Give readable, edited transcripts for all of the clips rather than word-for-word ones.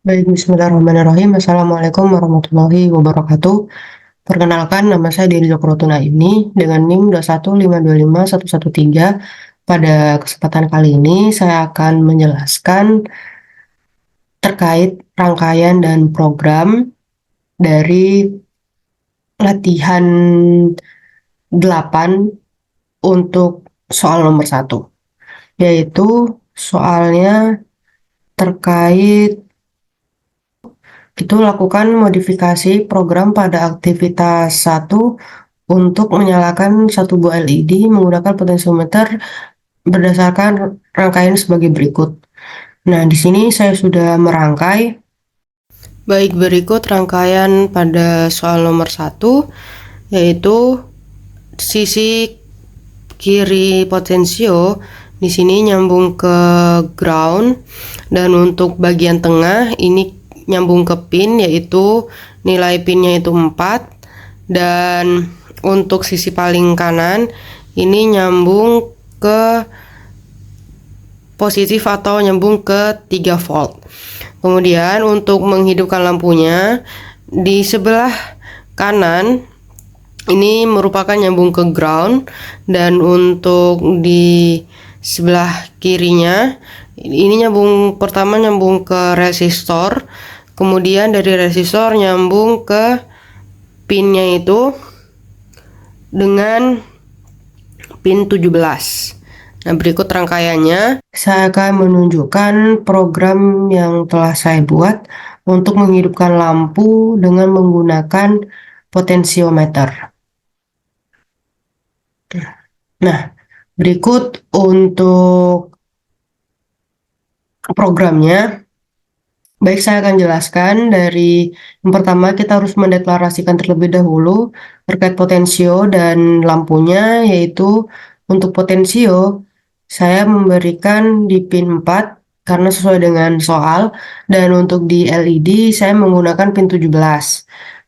Baik, bismillahirrahmanirrahim. Assalamualaikum warahmatullahi wabarakatuh. Perkenalkan, nama saya Diri Jokrotuna ini dengan NIM 2155113. Pada kesempatan kali ini, saya akan menjelaskan terkait rangkaian dan program dari latihan 8 untuk soal nomor 1, yaitu soalnya terkait itu lakukan modifikasi program pada aktivitas 1 untuk menyalakan satu buah LED menggunakan potensiometer berdasarkan rangkaian sebagai berikut. Nah, di sini saya sudah merangkai. Baik, berikut rangkaian pada soal nomor 1, yaitu sisi kiri potensio di sini nyambung ke ground, dan untuk bagian tengah ini nyambung ke pin, yaitu nilai pinnya itu 4, dan untuk sisi paling kanan ini nyambung ke positif atau nyambung ke 3 volt. Kemudian untuk menghidupkan lampunya di sebelah kanan ini merupakan nyambung ke ground, dan untuk di sebelah kirinya ini pertama nyambung ke resistor, kemudian dari resistor nyambung ke pinnya itu dengan pin 17. Nah, berikut rangkaiannya. Saya akan menunjukkan program yang telah saya buat untuk menghidupkan lampu dengan menggunakan potensiometer. Nah, berikut untuk programnya. Baik, saya akan jelaskan dari yang pertama. Kita harus mendeklarasikan terlebih dahulu terkait potensio dan lampunya, yaitu untuk potensio saya memberikan di pin 4 karena sesuai dengan soal, dan untuk di LED saya menggunakan pin 17.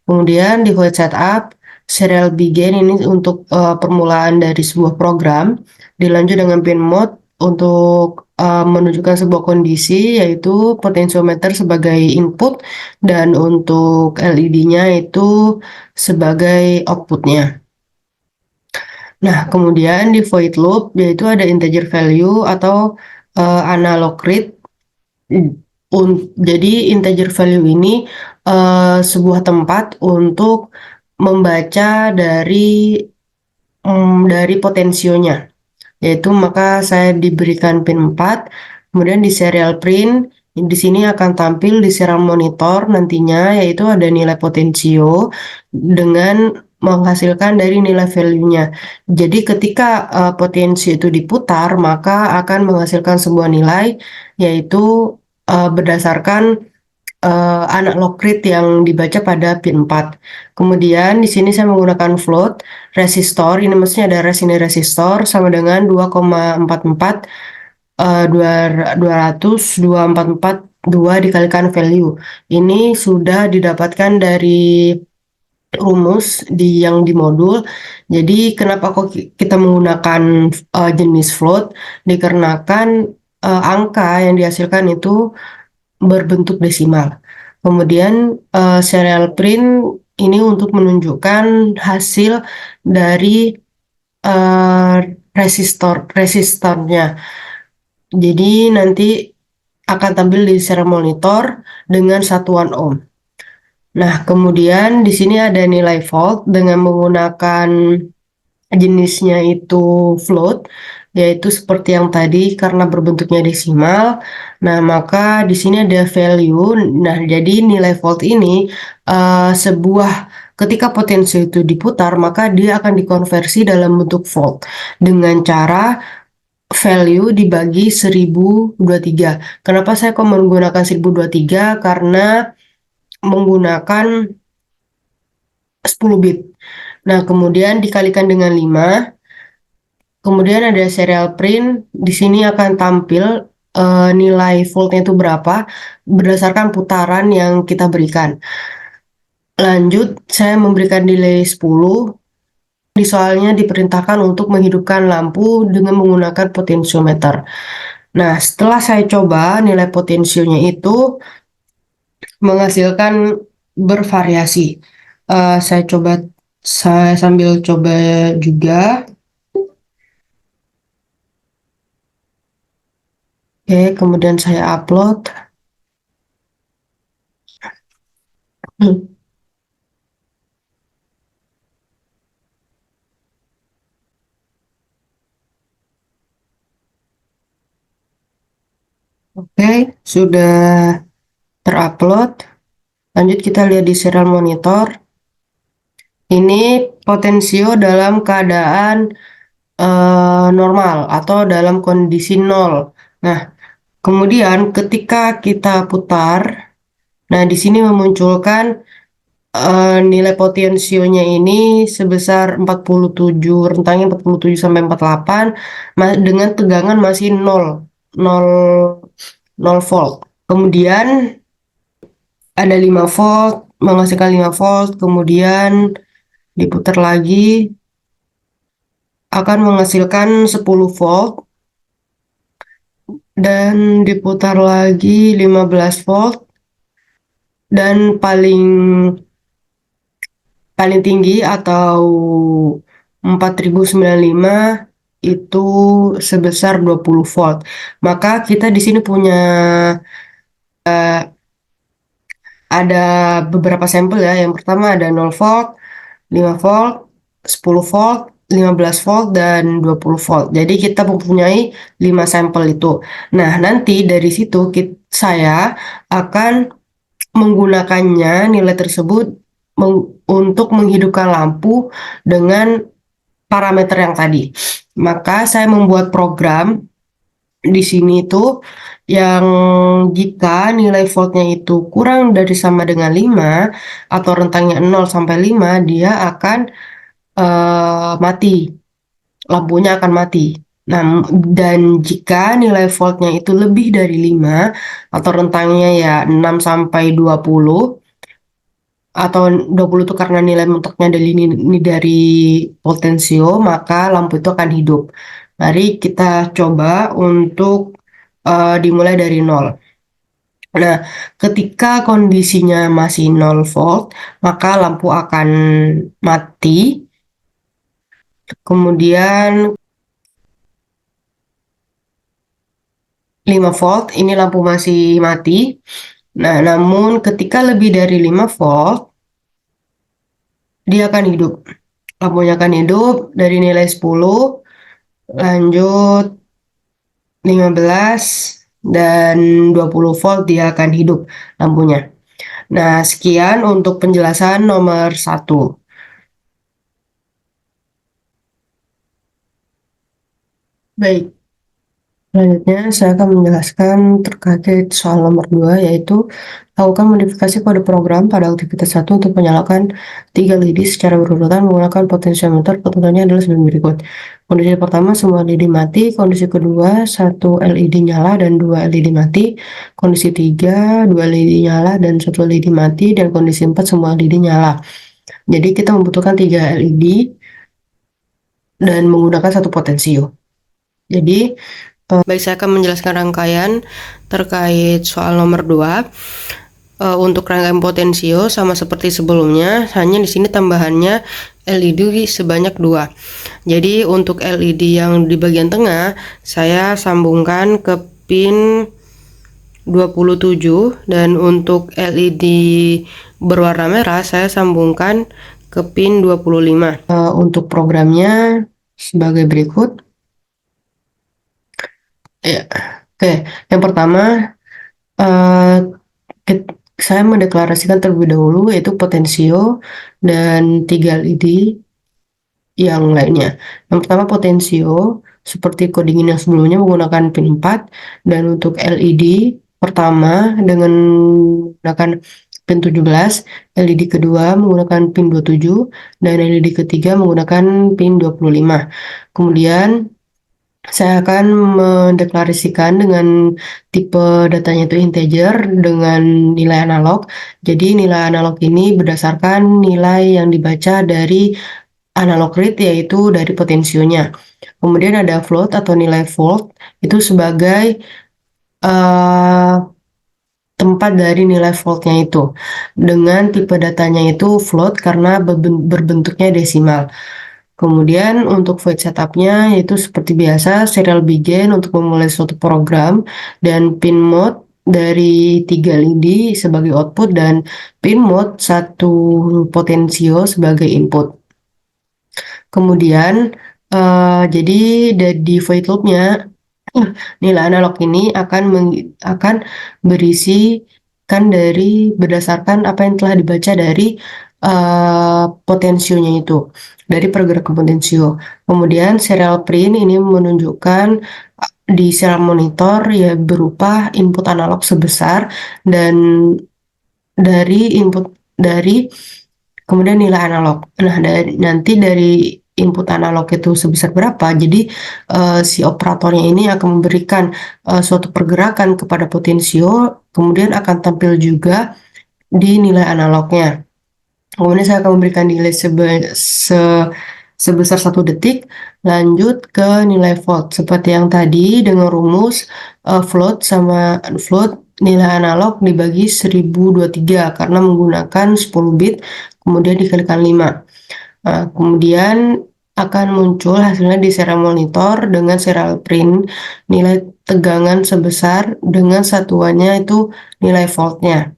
Kemudian di void setup serial begin ini untuk permulaan dari sebuah program, dilanjut dengan pin mode untuk menunjukkan sebuah kondisi, yaitu potensiometer sebagai input dan untuk LED-nya itu sebagai outputnya. Nah, kemudian di void loop yaitu ada integer value atau analog read. Jadi integer value ini sebuah tempat untuk membaca dari potensionya, yaitu maka saya diberikan pin 4, kemudian di serial print di sini akan tampil di serial monitor nantinya, yaitu ada nilai potensio dengan menghasilkan dari nilai value-nya. Jadi ketika potensi itu diputar, maka akan menghasilkan sebuah nilai, yaitu berdasarkan analog read yang dibaca pada pin 4. Kemudian di sini saya menggunakan float resistor, ini maksudnya ada ini resistor sama dengan 2,44 200 dikalikan value. Ini sudah didapatkan dari rumus yang di modul. Jadi kenapa kok kita menggunakan jenis float? Dikarenakan angka yang dihasilkan itu berbentuk desimal. Kemudian serial print ini untuk menunjukkan hasil dari resistornya. Jadi nanti akan tampil di serial monitor dengan satuan ohm. Nah, kemudian di sini ada nilai volt dengan menggunakan jenisnya itu float, yaitu seperti yang tadi karena berbentuknya desimal. Nah, maka di sini ada value. Nah, jadi nilai volt ini ketika potensi itu diputar, maka dia akan dikonversi dalam bentuk volt dengan cara value dibagi 1023. Kenapa saya kok menggunakan 1023? Karena menggunakan 10 bit. Nah, kemudian dikalikan dengan 5. Kemudian ada serial print. Di sini akan tampil nilai voltnya itu berapa berdasarkan putaran yang kita berikan. Lanjut, saya memberikan delay 10. Di soalnya diperintahkan untuk menghidupkan lampu dengan menggunakan potensiometer. Nah, setelah saya coba nilai potensionya itu menghasilkan bervariasi. Saya sambil coba juga. Oke, kemudian saya upload. Oke, sudah terupload. Lanjut kita lihat di serial monitor. Ini potensio dalam keadaan normal atau dalam kondisi nol. Nah, kemudian ketika kita putar, nah di sini memunculkan nilai potensionya ini sebesar 47, rentangnya 47 sampai 48, dengan tegangan masih 0, 0, 0 volt. Kemudian ada 5 volt, menghasilkan 5 volt, kemudian diputar lagi, akan menghasilkan 10 volt, dan diputar lagi 15 volt, dan paling paling tinggi atau 4095 itu sebesar 20 volt. Maka kita di sini punya ada beberapa sampel ya. Yang pertama ada 0 volt, 5 volt, 10 volt, 15 volt, dan 20 volt. Jadi kita mempunyai 5 sampel itu. Nah, nanti dari situ saya akan menggunakannya nilai tersebut untuk menghidupkan lampu dengan parameter yang tadi. Maka saya membuat program di sini itu yang jika nilai voltnya itu kurang dari sama dengan 5 atau rentangnya 0 sampai 5, dia akan mati. Lampunya akan mati. Nah, dan jika nilai voltnya itu lebih dari 5 atau rentangnya ya 6 sampai 20, atau 20 itu karena nilai mentoknya dari ini dari potensio, maka lampu itu akan hidup. Mari kita coba untuk dimulai dari 0. Nah, ketika kondisinya masih 0 volt, maka lampu akan mati. Kemudian 5 volt, ini lampu masih mati. Nah, namun ketika lebih dari 5 volt, dia akan hidup. Lampunya akan hidup dari nilai 10, lanjut 15, dan 20 volt dia akan hidup lampunya. Nah, sekian untuk penjelasan nomor 1. Baik, selanjutnya saya akan menjelaskan terkait soal nomor 2, yaitu lakukan modifikasi kode program pada aktivitas 1 untuk menyalakan 3 LED secara berurutan menggunakan potensiometer. Ketentuannya adalah sebagai berikut. Kondisi pertama, semua LED mati. Kondisi kedua, 1 LED nyala dan 2 LED mati. Kondisi 3, 2 LED nyala dan 1 LED mati. Dan kondisi 4, semua LED nyala. Jadi kita membutuhkan 3 LED dan menggunakan 1 potensio. Jadi baik, saya akan menjelaskan rangkaian terkait soal nomor 2. Untuk rangkaian potensio sama seperti sebelumnya, hanya di sini tambahannya LED sebanyak 2. Jadi untuk LED yang di bagian tengah saya sambungkan ke pin 27, dan untuk LED berwarna merah saya sambungkan ke pin 25. Untuk programnya sebagai berikut. Ya, oke. Yang pertama, saya mendeklarasikan terlebih dahulu yaitu potensio dan 3 LED yang lainnya. Yang pertama potensio, seperti coding yang sebelumnya menggunakan pin 4, dan untuk LED pertama dengan menggunakan pin 17, LED kedua menggunakan pin 27, dan LED ketiga menggunakan pin 25. Kemudian saya akan mendeklarasikan dengan tipe datanya itu integer dengan nilai analog. Jadi nilai analog ini berdasarkan nilai yang dibaca dari analog read, yaitu dari potensionya. Kemudian ada float atau nilai volt, itu sebagai uh, tempat dari nilai voltnya itu. Dengan tipe datanya itu float karena berbentuknya desimal. Kemudian untuk void setupnya yaitu seperti biasa serial begin untuk memulai suatu program dan pin mode dari 3 lidi sebagai output dan pin mode 1 potensio sebagai input. Kemudian jadi di void loopnya nilai analog ini akan berisikan berdasarkan apa yang telah dibaca dari potensionya itu, dari pergerakan potensio. Kemudian serial print ini menunjukkan di serial monitor ya berupa input analog sebesar dan dari kemudian nilai analog. Nah, nanti dari input analog itu sebesar berapa, jadi si operatornya ini akan memberikan suatu pergerakan kepada potensio, kemudian akan tampil juga di nilai analognya. Kemudian saya akan memberikan nilai sebesar 1 detik, lanjut ke nilai volt. Seperti yang tadi dengan rumus float nilai analog dibagi 1023 karena menggunakan 10 bit, kemudian dikalikan 5. Kemudian akan muncul hasilnya di serial monitor dengan serial print nilai tegangan sebesar dengan satuannya itu nilai voltnya.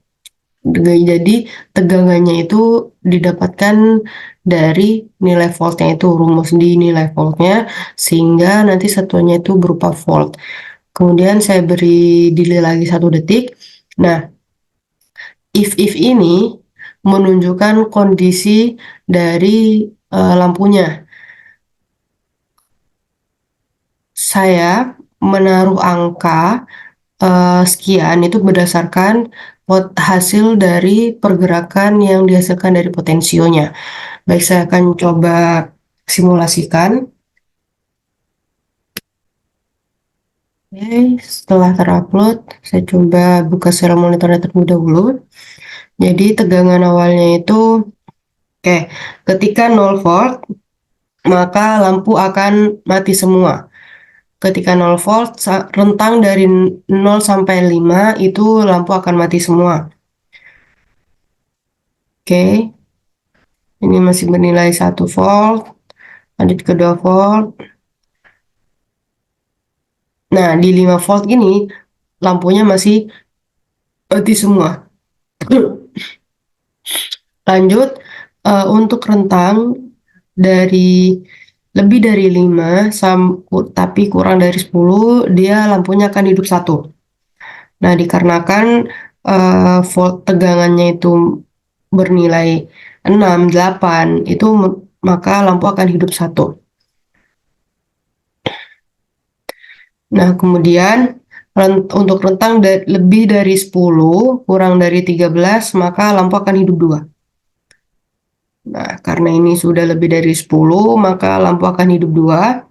Jadi tegangannya itu didapatkan dari nilai voltnya itu, rumus di nilai voltnya, sehingga nanti satuannya itu berupa volt. Kemudian saya beri delay lagi 1 detik. Nah, if ini menunjukkan kondisi dari lampunya. Saya menaruh angka sekian itu berdasarkan hasil dari pergerakan yang dihasilkan dari potensionya. Baik, saya akan coba simulasikan. Oke, setelah terupload, saya coba buka serial monitornya terlebih dahulu. Jadi tegangan awalnya itu, ketika 0 volt, maka lampu akan mati semua. Ketika 0 volt, rentang dari 0 sampai 5 itu lampu akan mati semua. Oke, ini masih bernilai 1 volt, lanjut ke 2 volt. Nah, di 5 volt ini lampunya masih mati semua. Lanjut, untuk rentang dari lebih dari 5 tapi kurang dari 10, dia lampunya akan hidup 1. Nah, dikarenakan volt tegangannya itu bernilai 6, 8, itu maka lampu akan hidup 1. Nah, kemudian untuk rentang lebih dari 10, kurang dari 13, maka lampu akan hidup 2. Nah, karena ini sudah lebih dari 10, maka lampu akan hidup 2.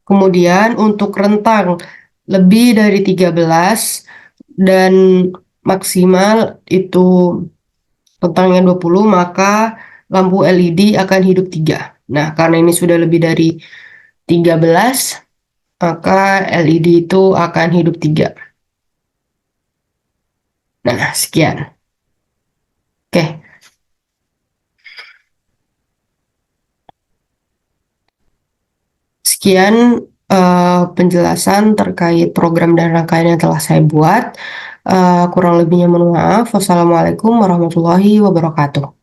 Kemudian untuk rentang lebih dari 13 dan maksimal itu rentangnya 20, maka lampu LED akan hidup 3. Nah, karena ini sudah lebih dari 13, maka LED itu akan hidup 3. Nah, sekian. Oke. Sekian penjelasan terkait program dan rangkaian yang telah saya buat. Kurang lebihnya mohon maaf. Wassalamualaikum warahmatullahi wabarakatuh.